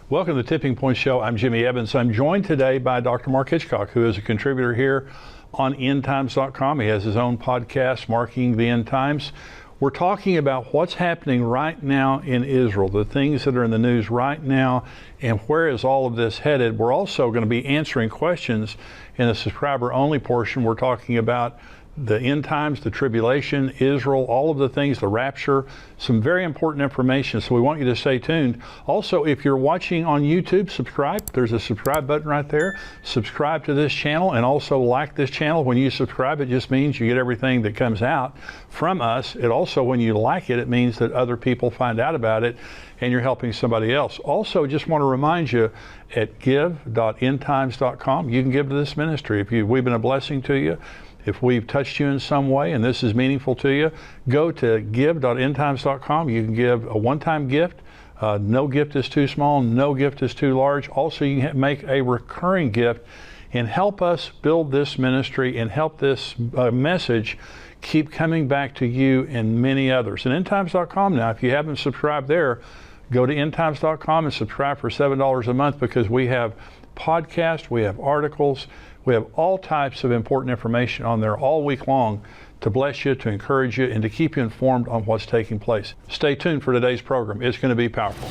Welcome to the Tipping Point Show. I'm Jimmy Evans. I'm joined today by Dr. Mark Hitchcock, who is a contributor here on endtimes.com. He has his own podcast, Marking the End Times. We're talking about what's happening right now in Israel, the things that are in the news right now, and where is all of this headed. We're also going to be answering questions in the subscriber-only portion. We're talking about the end times, the tribulation, Israel, all of the things, the rapture, some very important information. So we want you to stay tuned. Also, if you're watching on YouTube, subscribe. There's a subscribe button right there. Subscribe to this channel and also like this channel. When you subscribe, it just means you get everything that comes out from us. It also, when you like it, it means that other people find out about it and you're helping somebody else. Also, just want to remind you at give.endtimes.com, you can give to this ministry. If we've been a blessing to you, if we've touched you in some way and this is meaningful to you, go to give.endtimes.com. You can give a one-time gift. No gift is too small, no gift is too large. Also, you can make a recurring gift and help us build this ministry and help this message keep coming back to you and many others. And endtimes.com now, if you haven't subscribed there, go to endtimes.com and subscribe for $7 a month, because we have podcasts, we have articles, we have all types of important information on there all week long to bless you, to encourage you, and to keep you informed on what's taking place. Stay tuned for today's program. It's going to be powerful.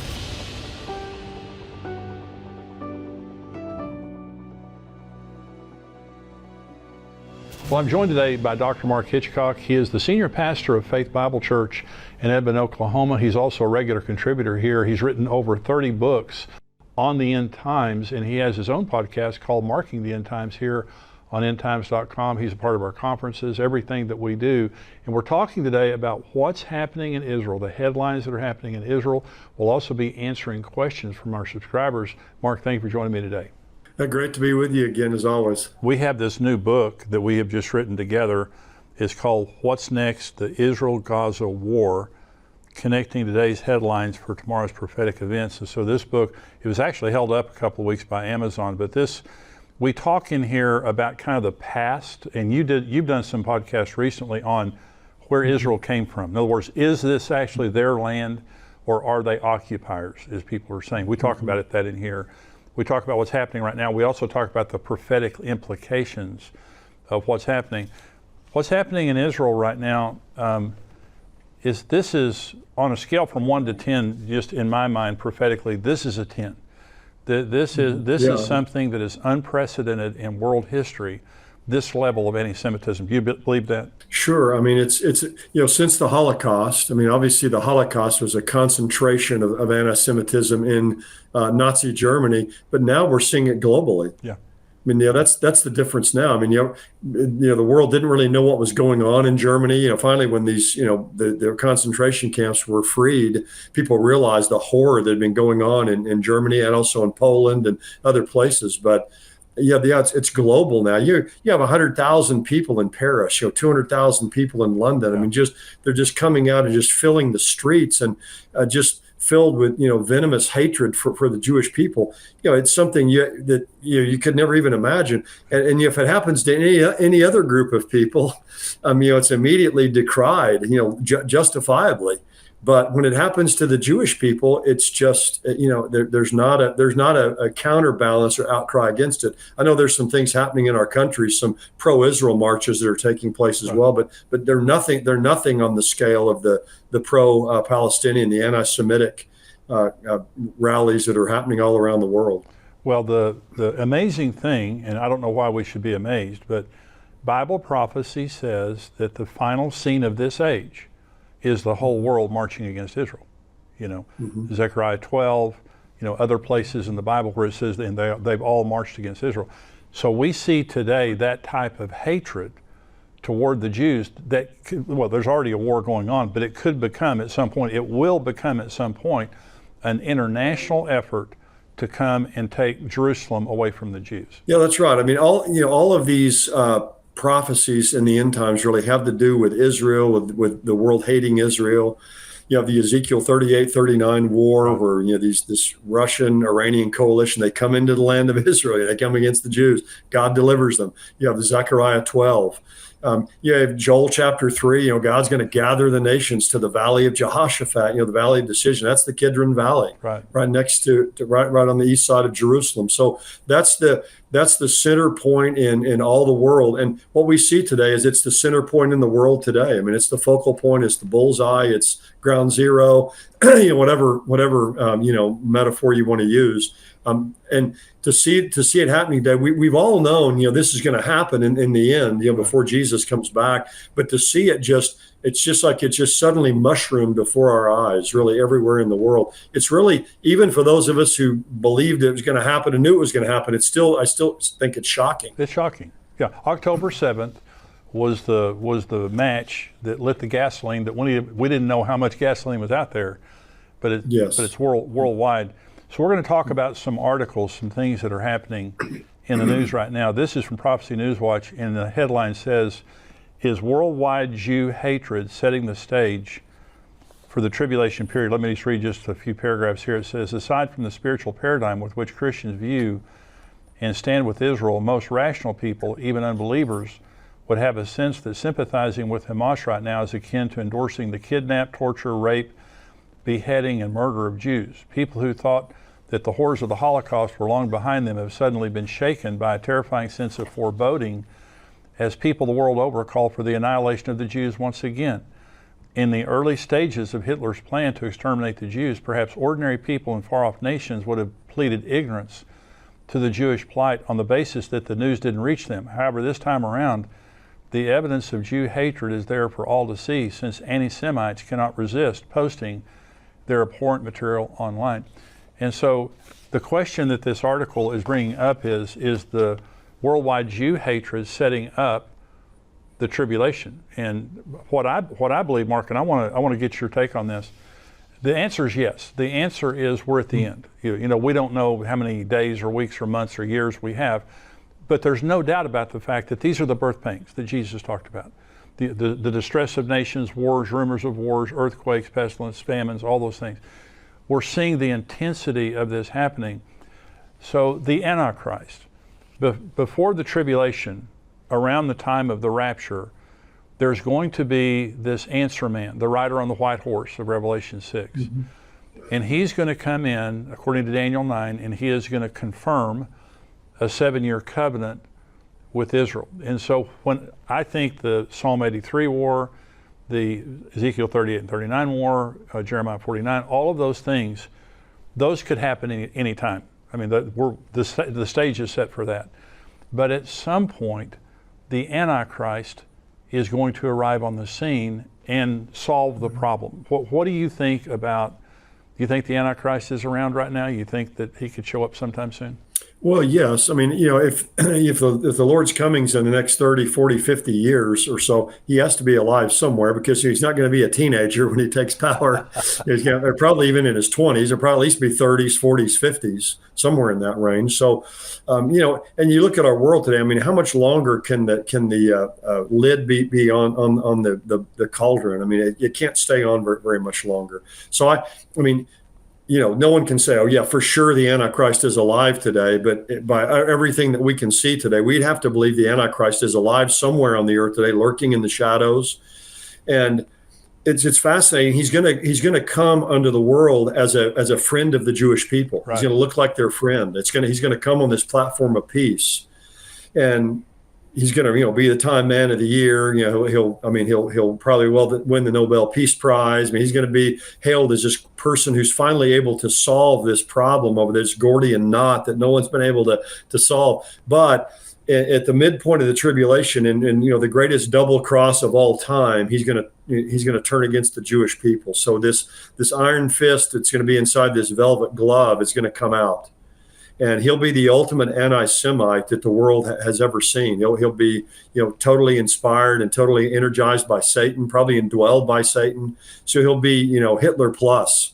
Well, I'm joined today by Dr. Mark Hitchcock. He is the senior pastor of Faith Bible Church in Edmond, Oklahoma. He's also a regular contributor here. He's written over 30 books on the end times, and he has his own podcast called Marking the End Times here on endtimes.com. He's a part of our conferences, everything that we do. And we're talking today about what's happening in Israel, the headlines that are happening in Israel. We'll also be answering questions from our subscribers. Mark, thank you for joining me today. Great to be with you again, as always. We have this new book that we have just written together. It's called What's Next? The Israel-Gaza War, Connecting Today's Headlines for Tomorrow's Prophetic Events. And so this book, it was actually held up a couple of weeks by Amazon, but we talk in here about kind of the past, and you've done some podcasts recently on where Israel came from. In other words, is this actually their land, or are they occupiers, as people are saying? We talk about that in here. We talk about what's happening right now. We also talk about the prophetic implications of what's happening. What's happening in Israel right now, this is on a scale from 1 to 10, just in my mind prophetically, this is a 10. This is something that is unprecedented in world history, this level of anti-Semitism. Do you believe that? Sure. I mean, it's since the Holocaust, I mean, obviously the Holocaust was a concentration of anti-Semitism in Nazi Germany, but now we're seeing it globally. Yeah. I mean, that's the difference now. I mean, the world didn't really know what was going on in Germany. Finally, when these, the concentration camps were freed, people realized the horror that had been going on in Germany and also in Poland and other places. But it's global now. You have 100,000 people in Paris, 200,000 people in London. Yeah. I mean, they're just coming out and just filling the streets and just filled with venomous hatred for the Jewish people. It's something that you could never even imagine. And if it happens to any other group of people, it's immediately decried, justifiably. But when it happens to the Jewish people, it's just there's not a counterbalance or outcry against it. I know there's some things happening in our country, some pro-Israel marches that are taking place as well, but they're nothing on the scale of the pro-Palestinian, the anti-Semitic rallies that are happening all around the world. Well, the amazing thing, and I don't know why we should be amazed, but Bible prophecy says that the final scene of this age is the whole world marching against Israel. Zechariah 12, other places in the Bible where it says and they've all marched against Israel. So we see today that type of hatred toward the Jews there's already a war going on, but it could become at some point, it will become at some point an international effort to come and take Jerusalem away from the Jews. Yeah, that's right. I mean, all of these prophecies in the end times really have to do with Israel, with the world hating Israel. You have the Ezekiel 38-39 war where this Russian-Iranian coalition, they come into the land of Israel, they come against the Jews, God delivers them. You have Zechariah 12. You have Joel chapter 3, God's going to gather the nations to the valley of Jehoshaphat, the valley of decision. That's the Kidron Valley, right next to right on the east side of Jerusalem. So that's the center point in all the world. And what we see today is it's the center point in the world today. I mean, it's the focal point, it's the bullseye, it's ground zero, whatever metaphor you want to use. And to see it happening today, we've all known, this is going to happen in the end, before Jesus comes back. But to see it it's just suddenly mushroomed before our eyes, really everywhere in the world. It's really, even for those of us who believed it was going to happen and knew it was going to happen, I still think it's shocking. It's shocking. Yeah, October 7th was the match that lit the gasoline. That we didn't know how much gasoline was out there, but it's worldwide. So we're going to talk about some articles, some things that are happening in the news right now. This is from Prophecy Newswatch, and the headline says, "Is worldwide Jew hatred setting the stage for the tribulation period?" Let me just read just a few paragraphs here. It says, "Aside from the spiritual paradigm with which Christians view and stand with Israel, most rational people, even unbelievers, would have a sense that sympathizing with Hamas right now is akin to endorsing the kidnap, torture, rape, beheading, and murder of Jews. People who thought that the horrors of the Holocaust were long behind them have suddenly been shaken by a terrifying sense of foreboding as people the world over call for the annihilation of the Jews once again. In the early stages of Hitler's plan to exterminate the Jews, perhaps ordinary people in far-off nations would have pleaded ignorance to the Jewish plight on the basis that the news didn't reach them. However, this time around, the evidence of Jew hatred is there for all to see, since anti-Semites cannot resist posting their abhorrent material online." And so the question that this article is bringing up is the worldwide Jew hatred setting up the tribulation? And what I believe, Mark, and I want to get your take on this. The answer is yes. The answer is we're at the end. We don't know how many days or weeks or months or years we have, but there's no doubt about the fact that these are the birth pangs that Jesus talked about. The distress of nations, wars, rumors of wars, earthquakes, pestilence, famines, all those things. We're seeing the intensity of this happening. So the Antichrist, before the tribulation, around the time of the rapture, there's going to be this answer man, the rider on the white horse of Revelation 6. Mm-hmm. And he's going to come in, according to Daniel 9, and he is going to confirm a 7-year covenant with Israel. And so when I think the Psalm 83 war, the Ezekiel 38 and 39 war, Jeremiah 49, all of those things, those could happen any time. I mean, the stage is set for that. But at some point, the Antichrist is going to arrive on the scene and solve the problem. What do you think about, do you think the Antichrist is around right now? You think that he could show up sometime soon? Well, yes. I mean, if the Lord's coming's in the next 30, 40, 50 years or so, he has to be alive somewhere, because he's not going to be a teenager when he takes power. They're probably even in his 20s, or probably at least be 30s, 40s, 50s, somewhere in that range. So, and you look at our world today. I mean, how much longer can the lid be on the cauldron? I mean, it can't stay on very much longer. So I mean. No one can say, oh, yeah, for sure the Antichrist is alive today. But by everything that we can see today, we'd have to believe the Antichrist is alive somewhere on the earth today, lurking in the shadows. And it's fascinating. He's gonna come unto the world as a friend of the Jewish people. Right. He's going to look like their friend. He's going to come on this platform of peace, and he's going to, be the Time Man of the Year. He'll probably win the Nobel Peace Prize. I mean, he's going to be hailed as this person who's finally able to solve this problem over this Gordian knot that no one's been able to solve. But at the midpoint of the tribulation, and the greatest double cross of all time, he's going to turn against the Jewish people. So this iron fist that's going to be inside this velvet glove is going to come out. And he'll be the ultimate anti-Semite that the world has ever seen. He'll be, totally inspired and totally energized by Satan, probably indwelled by Satan. So he'll be, Hitler plus.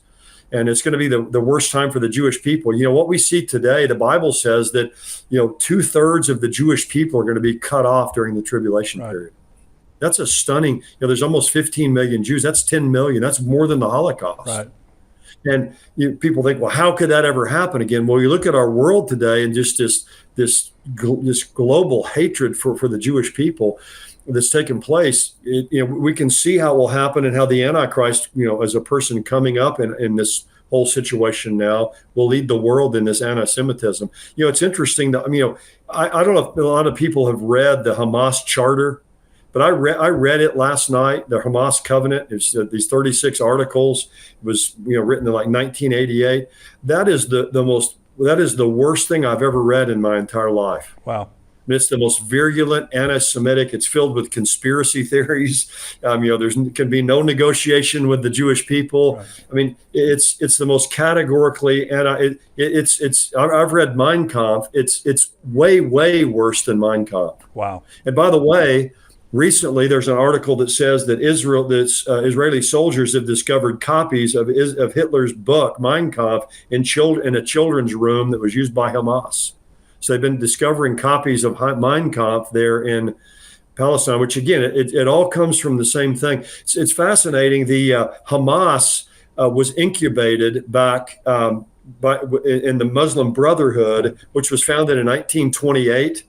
And it's going to be the worst time for the Jewish people. What we see today, the Bible says that, 2/3 of the Jewish people are going to be cut off during the tribulation period. That's a stunning, there's almost 15 million Jews. That's 10 million. That's more than the Holocaust. Right. And people think, well, how could that ever happen again? Well, you look at our world today and just this global hatred for the Jewish people. that's taken place, we can see how it will happen and how the Antichrist, as a person coming up in this whole situation now, will lead the world in this anti-Semitism. It's interesting that, I don't know if a lot of people have read the Hamas charter, but I read it last night, the Hamas covenant. It's these 36 articles. It was written in like 1988. That is the worst thing I've ever read in my entire life. Wow. It's the most virulent anti-Semitic. It's filled with conspiracy theories. There's can be no negotiation with the Jewish people. Right. I mean, it's the most categorically I've read Mein Kampf. It's way worse than Mein Kampf. Wow. And by the way, recently there's an article that says that Israeli soldiers have discovered copies of Hitler's book Mein Kampf in a children's room that was used by Hamas. So they've been discovering copies of Mein Kampf there in Palestine, which again, it all comes from the same thing. It's fascinating. The Hamas was incubated back in the Muslim Brotherhood, which was founded in 1928.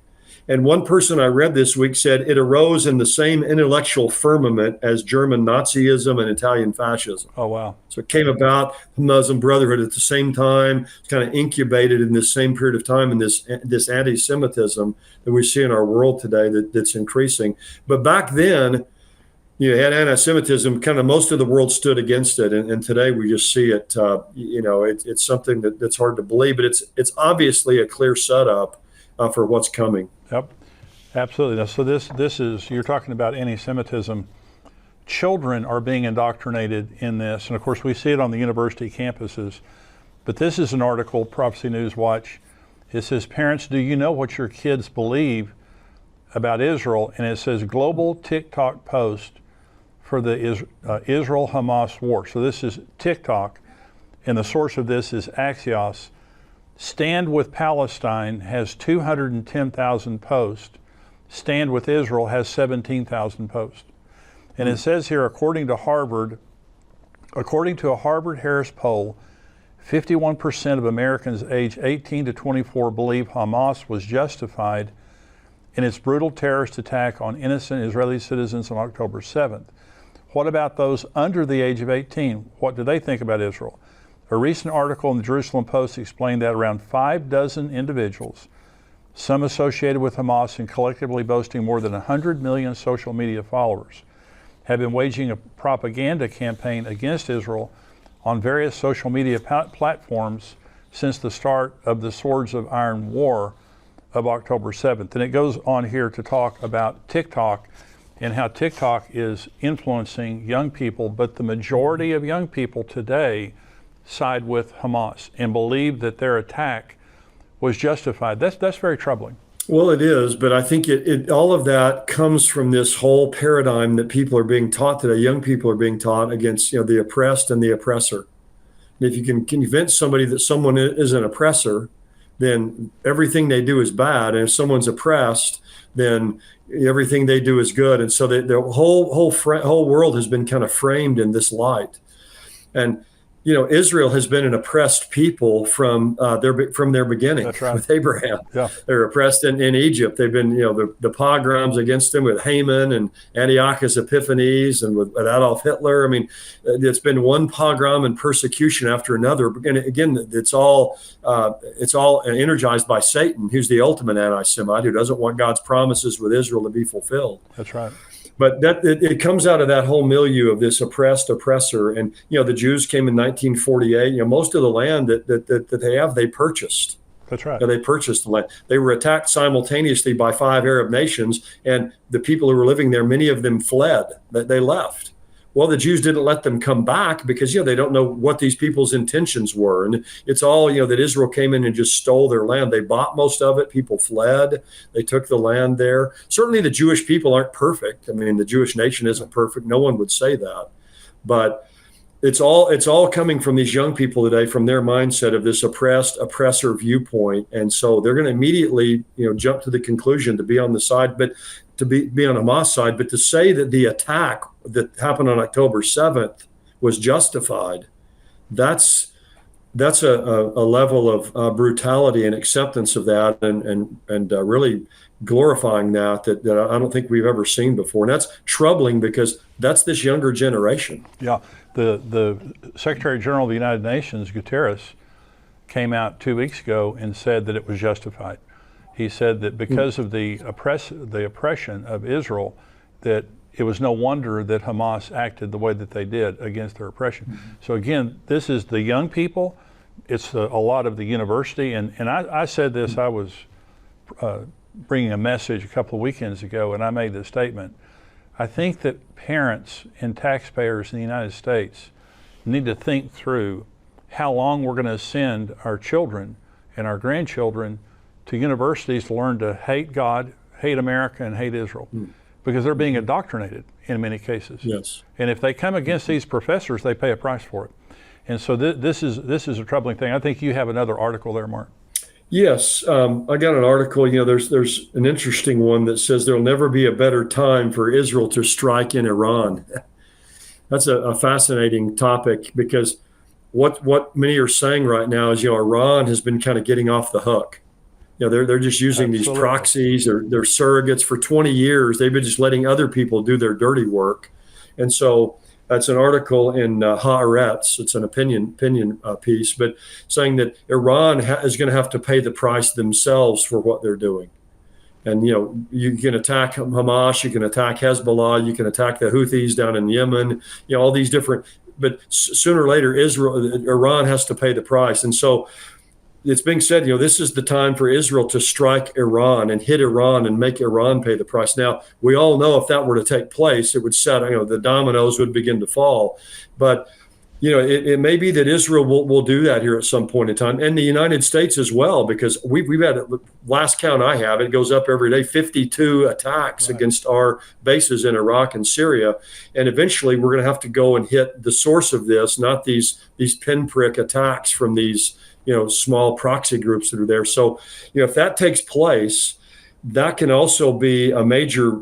And one person I read this week said it arose in the same intellectual firmament as German Nazism and Italian fascism. Oh, wow. So it came about, the Muslim Brotherhood at the same time, kind of incubated in this same period of time, in this anti-Semitism that we see in our world today that's increasing. But back then, you had anti-Semitism, kind of most of the world stood against it. And today we just see it, it's something that's hard to believe, but it's obviously a clear setup for what's coming. Yep, absolutely. So this is, you're talking about anti-Semitism. Children are being indoctrinated in this, and of course we see it on the university campuses. But this is an article, Prophecy News Watch. It says, parents, do you know what your kids believe about Israel? And it says, global TikTok post for the Israel-Hamas war. So this is TikTok, and the source of this is Axios. Stand with Palestine has 210,000 posts. Stand with Israel has 17,000 posts. And it says here, according to a Harvard-Harris poll, 51% of Americans aged 18 to 24 believe Hamas was justified in its brutal terrorist attack on innocent Israeli citizens on October 7th. What about those under the age of 18? What do they think about Israel? A recent article in the Jerusalem Post explained that around 6 individuals, some associated with Hamas and collectively boasting more than 100 million social media followers, have been waging a propaganda campaign against Israel on various social media platforms since the start of the Swords of Iron War of October 7th. And it goes on here to talk about TikTok and how TikTok is influencing young people, but the majority of young people today side with Hamas and believe that their attack was justified. That's very troubling. Well, it is, but I think it all of that comes from this whole paradigm that people are being taught today. Young people are being taught against the oppressed and the oppressor. And if you can convince somebody that someone is an oppressor, then everything they do is bad. And if someone's oppressed, then everything they do is good. And so the whole world has been kind of framed in this light. And Israel has been an oppressed people from their beginning. That's right. With Abraham. Yeah. They're oppressed in Egypt. They've been, the pogroms against them with Haman and Antiochus Epiphanes and with Adolf Hitler. I mean, it's been one pogrom and persecution after another. And again, it's all energized by Satan, who's the ultimate anti-Semite, who doesn't want God's promises with Israel to be fulfilled. That's right. But it comes out of that whole milieu of this oppressed oppressor. And, the Jews came in 1948. Most of the land that they purchased. That's right. They purchased the land. They were attacked simultaneously by 5 Arab nations. And the people who were living there, many of them fled. They left. Well, the Jews didn't let them come back because, they don't know what these people's intentions were. And it's all, that Israel came in and just stole their land. They bought most of it. People fled. They took the land there. Certainly the Jewish people aren't perfect. I mean, the Jewish nation isn't perfect. No one would say that. But it's all coming from these young people today, from their mindset of this oppressor viewpoint. And so they're going to immediately, jump to the conclusion to be on the side, but to be on Hamas side, but to say that the attack that happened on October 7th was justified, that's that's a level of brutality and acceptance of that, and really glorifying that I don't think we've ever seen before. And that's troubling because that's this younger generation. Yeah, the Secretary General of the United Nations, Guterres, came out 2 weeks ago and said that it was justified. He said that because of the oppression of Israel, that it was no wonder that Hamas acted the way that they did against their oppression. So again, this is the young people. It's a lot of the university. And I said this, I was bringing a message a couple of weekends ago, and I made this statement. I think that parents and taxpayers in the United States need to think through how long we're going to send our children and our grandchildren to universities to learn to hate God, hate America, and hate Israel. Because they're being indoctrinated in many cases. Yes. And if they come against these professors, they pay a price for it. And so this is a troubling thing. I think you have another article there, Mark. Yes, I got an article. There's an interesting one that says there'll never be a better time for Israel to strike in Iran. That's a fascinating topic because what many are saying right now is Iran has been kind of getting off the hook. They're just using these proxies or they're surrogates for 20 years. They've been just letting other people do their dirty work. And so that's an article in Haaretz. It's an opinion piece, but saying that Iran is going to have to pay the price themselves for what they're doing. And, you can attack Hamas, you can attack Hezbollah, you can attack the Houthis down in Yemen, all these different, but sooner or later, Iran has to pay the price. And so it's being said, this is the time for Israel to strike Iran and hit Iran and make Iran pay the price. Now, we all know if that were to take place, it would set, the dominoes would begin to fall. But, it may be that Israel will do that here at some point in time, and the United States as well, because we've had, last count I have, it goes up every day, 52 attacks against our bases in Iraq and Syria. And eventually we're going to have to go and hit the source of this, not these pinprick attacks from these small proxy groups that are there. So, if that takes place, that can also be a major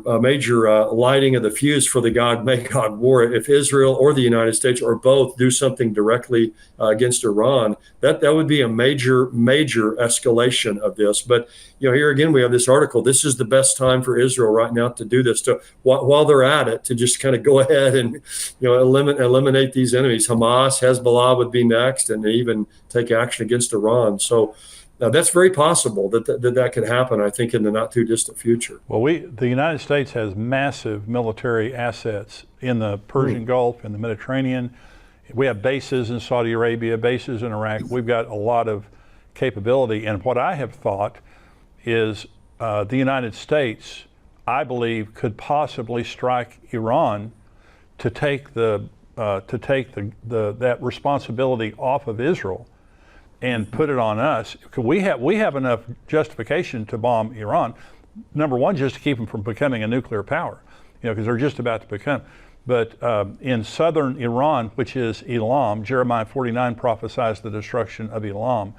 lighting of the fuse for the God war. If Israel or the United States or both do something directly against Iran, that would be a major escalation of this. But here again, we have this article. This is the best time for Israel right now to do this, to while they're at it, to just kind of go ahead and eliminate these enemies. Hamas, Hezbollah would be next, and even take action against Iran. So. Now, that's very possible that could happen, I think, in the not too distant future. Well, the United States has massive military assets in the Persian Gulf and the Mediterranean. We have bases in Saudi Arabia, bases in Iraq. We've got a lot of capability. And what I have thought is the United States, I believe, could possibly strike Iran to take that responsibility off of Israel and put it on us. We have enough justification to bomb Iran. Number one, just to keep them from becoming a nuclear power, because they're just about to become. But in southern Iran, which is Elam, Jeremiah 49 prophesies the destruction of Elam.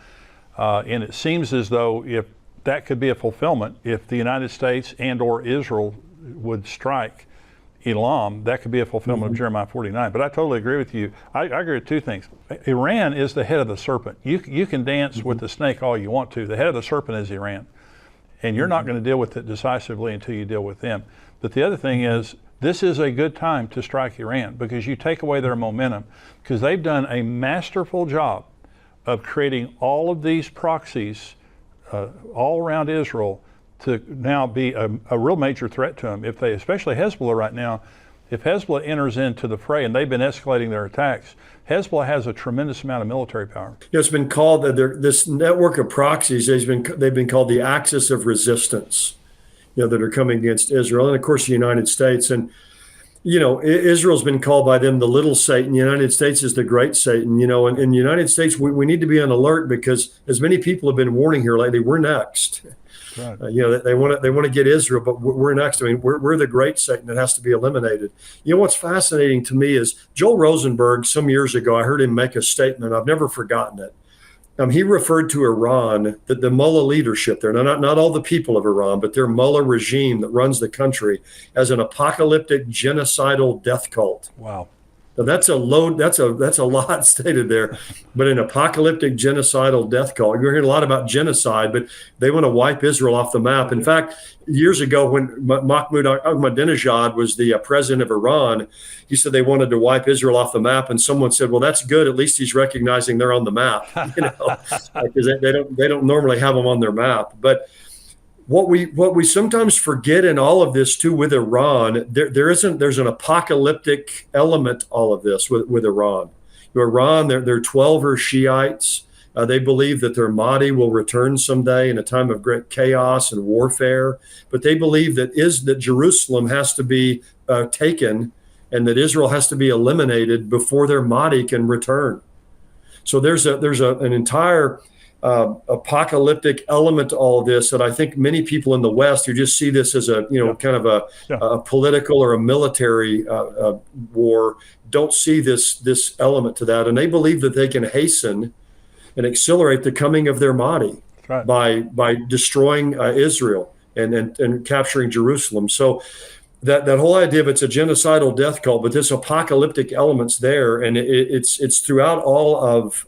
And it seems as though if that could be a fulfillment, if the United States and or Israel would strike Elam, that could be a fulfillment of Jeremiah 49. But I totally agree with you. I agree with two things. Iran is the head of the serpent. You can dance with the snake all you want to. The head of the serpent is Iran. And you're not going to deal with it decisively until you deal with them. But the other thing is, this is a good time to strike Iran because you take away their momentum, because they've done a masterful job of creating all of these proxies all around Israel to now be a real major threat to them. If they, especially Hezbollah right now, if Hezbollah enters into the fray, and they've been escalating their attacks, Hezbollah has a tremendous amount of military power. It's been called this network of proxies. They've been called the axis of resistance, that are coming against Israel, and of course the United States. And Israel's been called by them the little Satan. The United States is the great Satan. And in the United States, we need to be on alert because, as many people have been warning here lately, we're next. Right. They want to get Israel, but we're next. I mean, we're the great Satan that has to be eliminated. What's fascinating to me is Joel Rosenberg. Some years ago, I heard him make a statement. I've never forgotten it. He referred to Iran, the mullah leadership there, not all the people of Iran, but their mullah regime that runs the country, as an apocalyptic, genocidal death cult. Wow. Now, that's a load. That's a lot stated there, but an apocalyptic genocidal death cult. You're hearing a lot about genocide, but they want to wipe Israel off the map. In fact, years ago, when Mahmoud Ahmadinejad was the president of Iran, he said they wanted to wipe Israel off the map, and someone said, "Well, that's good. At least he's recognizing they're on the map, because they don't normally have them on their map." But what we sometimes forget in all of this too with Iran, there's an apocalyptic element to all of this with Iran. Iran, they're 12er Shiites. They believe that their Mahdi will return someday in a time of great chaos and warfare. But they believe that Jerusalem has to be taken, and that Israel has to be eliminated before their Mahdi can return. So there's an entire apocalyptic element to all of this that I think many people in the West who just see this as a kind of a political or a military war don't see this element to that, and they believe that they can hasten and accelerate the coming of their Mahdi by destroying Israel and capturing Jerusalem. So that whole idea of it's a genocidal death cult, but this apocalyptic elements there, and it's throughout all of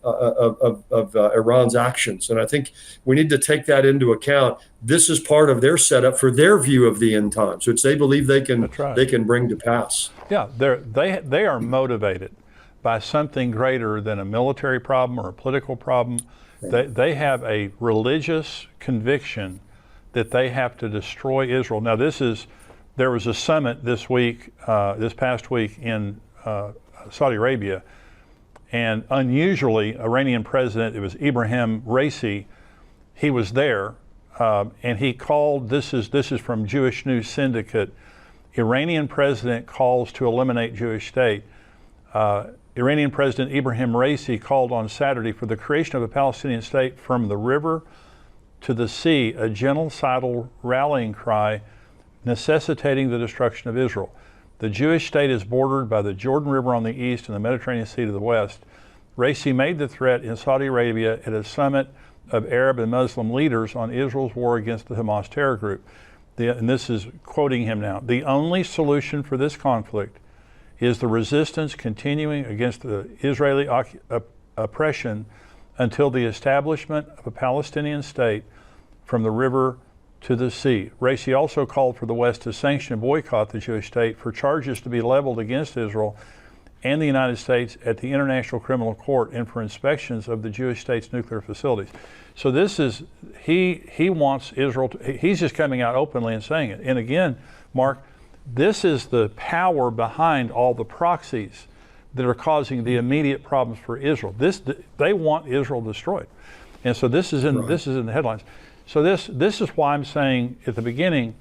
Iran's actions. And I think we need to take that into account. This is part of their setup for their view of the end times, which they believe they can bring to pass. Yeah, they are motivated by something greater than a military problem or a political problem. They have a religious conviction that they have to destroy Israel. Now, there was a summit this past week in Saudi Arabia, and unusually, Iranian president, it was Ibrahim Raisi, he was there, and he called, this is from Jewish News Syndicate, Iranian president calls to eliminate Jewish state. Iranian President Ibrahim Raisi called on Saturday for the creation of a Palestinian state from the river to the sea, a genocidal rallying cry necessitating the destruction of Israel. The Jewish state is bordered by the Jordan River on the east and the Mediterranean Sea to the west. Raisi made the threat in Saudi Arabia at a summit of Arab and Muslim leaders on Israel's war against the Hamas terror group. And this is quoting him now. The only solution for this conflict is the resistance continuing against the Israeli oppression until the establishment of a Palestinian state from the river to the sea. Raisi also called for the West to sanction and boycott the Jewish state for charges to be leveled against Israel and the United States at the International Criminal Court and for inspections of the Jewish state's nuclear facilities. So this is, he wants Israel to, he's just coming out openly and saying it. And again, Mark, this is the power behind all the proxies that are causing the immediate problems for Israel. They want Israel destroyed. And so this is in the headlines. So this is why I'm saying at the beginning,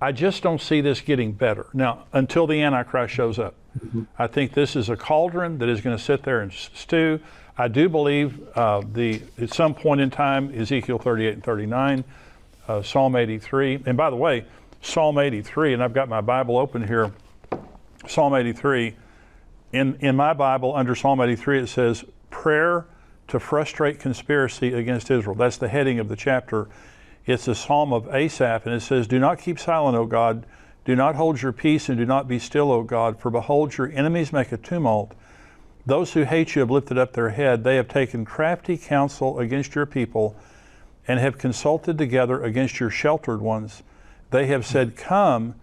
I just don't see this getting better. Now, until the Antichrist shows up. I think this is a cauldron that is going to sit there and stew. I do believe at some point in time, Ezekiel 38 and 39, Psalm 83. And by the way, Psalm 83, and I've got my Bible open here, Psalm 83. In my Bible, under Psalm 83, it says, prayer to frustrate conspiracy against Israel. That's the heading of the chapter. It's a psalm of Asaph, and it says, do not keep silent, O God. Do not hold your peace, and do not be still, O God. For behold, your enemies make a tumult. Those who hate you have lifted up their head. They have taken crafty counsel against your people and have consulted together against your sheltered ones. They have said, come,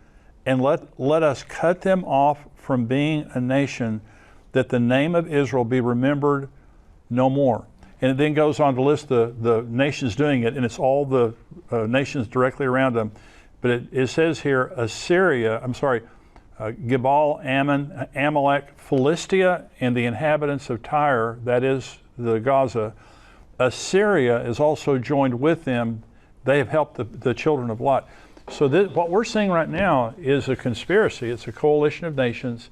and let us cut them off from being a nation, that the name of Israel be remembered no more. And it then goes on to list the nations doing it, and it's all the nations directly around them. But it says here, Gebal, Ammon, Amalek, Philistia, and the inhabitants of Tyre, that is the Gaza. Assyria is also joined with them. They have helped the children of Lot. So what we're seeing right now is a conspiracy. It's a coalition of nations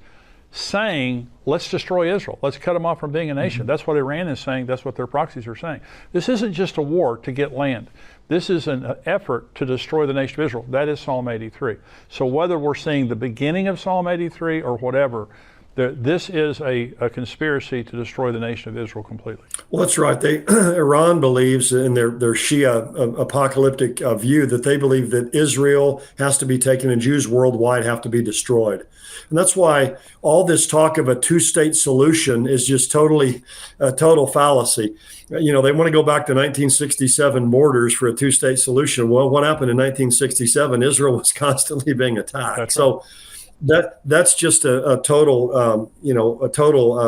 saying, let's destroy Israel. Let's cut them off from being a nation. That's what Iran is saying. That's what their proxies are saying. This isn't just a war to get land. This is an effort to destroy the nation of Israel. That is Psalm 83. So whether we're seeing the beginning of Psalm 83 or whatever, This is a conspiracy to destroy the nation of Israel completely. Well, that's right. Iran believes in their Shia apocalyptic view that they believe that Israel has to be taken and Jews worldwide have to be destroyed. And that's why all this talk of a two-state solution is just a total fallacy. They want to go back to 1967 borders for a two-state solution. Well, what happened in 1967? Israel was constantly being attacked. That's so. Right. That's just a total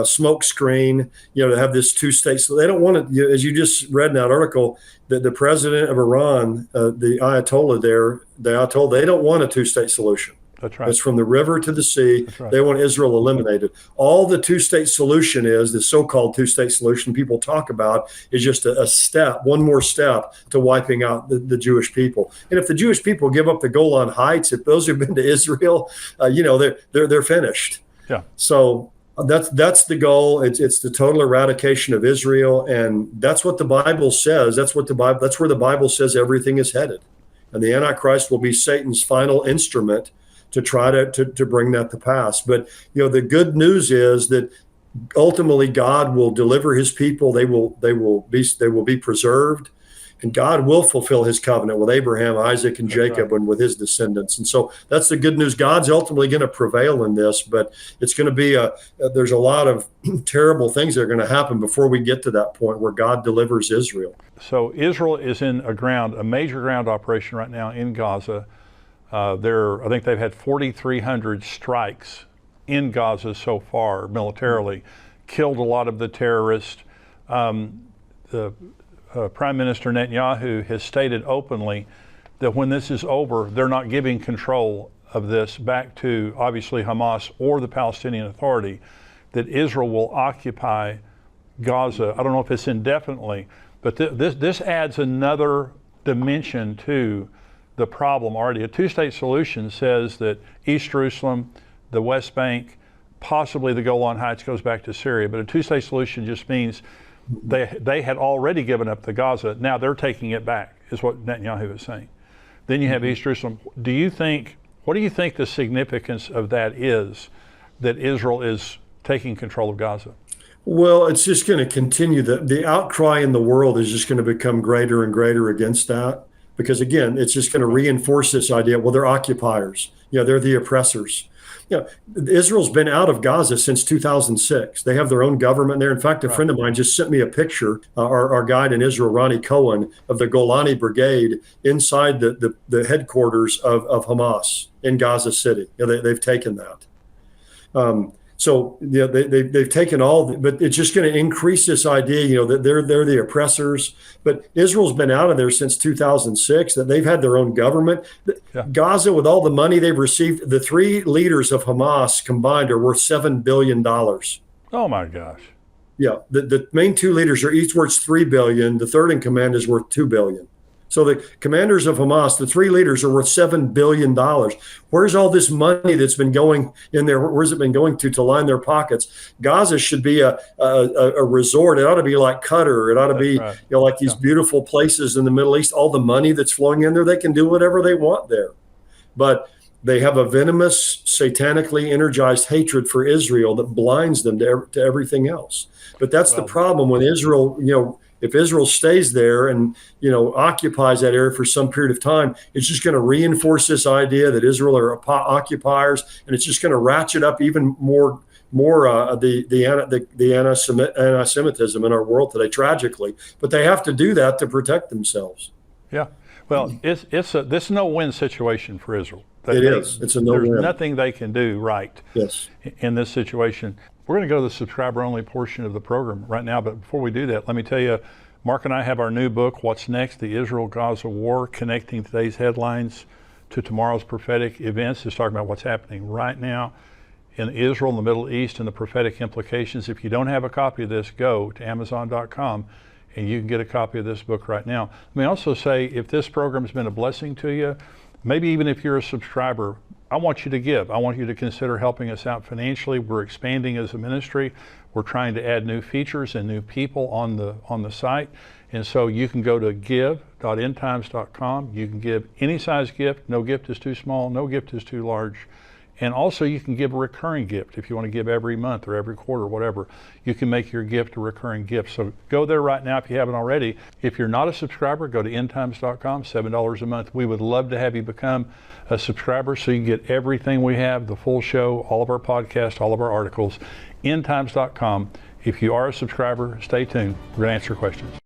smoke screen, to have this two states. So they don't want to, as you just read in that article, that the president of Iran, the Ayatollah they don't want a two-state solution. That's right. It's from the river to the sea. Right. They want Israel eliminated. All the two-state solution is, the so-called two-state solution people talk about, is just one more step to wiping out the Jewish people. And if the Jewish people give up the Golan Heights, if those who've been to Israel, they're finished. Yeah. So that's the goal. It's the total eradication of Israel, and that's what the Bible says. That's where the Bible says everything is headed, and the Antichrist will be Satan's final instrument to try to bring that to pass. But the good news is that ultimately God will deliver his people. They will be preserved, and God will fulfill his covenant with Abraham, Isaac, and Jacob, and with his descendants. And so that's the good news. God's ultimately going to prevail in this, but it's going to be there's a lot of terrible things that are going to happen before we get to that point where God delivers Israel. So Israel is in a major ground operation right now in Gaza. I think they've had 4,300 strikes in Gaza so far militarily, killed a lot of the terrorists. The Prime Minister Netanyahu has stated openly that when this is over, they're not giving control of this back to obviously Hamas or the Palestinian Authority, that Israel will occupy Gaza. I don't know if it's indefinitely, but this adds another dimension to the problem already. A two-state solution says that East Jerusalem, the West Bank, possibly the Golan Heights goes back to Syria, but a two-state solution just means they had already given up the Gaza. Now they're taking it back, is what Netanyahu is saying. Then you have East Jerusalem. What do you think the significance of that is, that Israel is taking control of Gaza? Well, it's just going to continue. The outcry in the world is just going to become greater and greater against that. Because again, it's just going to reinforce this idea. Well, they're occupiers. They're the oppressors. Israel's been out of Gaza since 2006. They have their own government there. In fact, a friend of mine just sent me a picture, our guide in Israel, Ronnie Cohen, of the Golani Brigade inside the headquarters of Hamas in Gaza City. They've taken that. So they've taken but it's just going to increase this idea, that they're the oppressors. But Israel's been out of there since 2006. That they've had their own government. Yeah. Gaza, with all the money they've received, the three leaders of Hamas combined are worth $7 billion. Oh my gosh! Yeah, the main two leaders are each worth $3 billion. The third in command is worth $2 billion. So the commanders of Hamas, the three leaders, are worth $7 billion. Where's all this money that's been going in there? Where's it been going to line their pockets? Gaza should be a resort. It ought to be like Qatar. It ought to be like these beautiful places in the Middle East. All the money that's flowing in there, they can do whatever they want there. But they have a venomous, satanically energized hatred for Israel that blinds them to everything else. But that's the problem when Israel, if Israel stays there and, occupies that area for some period of time, it's just going to reinforce this idea that Israel are occupiers, and it's just going to ratchet up even more the anti-Semitism in our world today, tragically. But they have to do that to protect themselves. Yeah. Well, this is no win situation for Israel. It's a no-win. There's nothing they can do right in this situation. We're going to go to the subscriber-only portion of the program right now, but before we do that, let me tell you, Mark and I have our new book, What's Next? The Israel-Gaza War, connecting today's headlines to tomorrow's prophetic events. It's talking about what's happening right now in Israel, in the Middle East, and the prophetic implications. If you don't have a copy of this, go to Amazon.com and you can get a copy of this book right now. Let me also say, if this program has been a blessing to you, maybe even if you're a subscriber, I want you to give. I want you to consider helping us out financially. We're expanding as a ministry. We're trying to add new features and new people on the site. And so you can go to give.endtimes.com. You can give any size gift. No gift is too small. No gift is too large. And also you can give a recurring gift if you want to give every month or every quarter, whatever. You can make your gift a recurring gift. So go there right now if you haven't already. If you're not a subscriber, go to endtimes.com, $7 a month. We would love to have you become a subscriber so you can get everything we have, the full show, all of our podcasts, all of our articles, endtimes.com. If you are a subscriber, stay tuned. We're going to answer questions.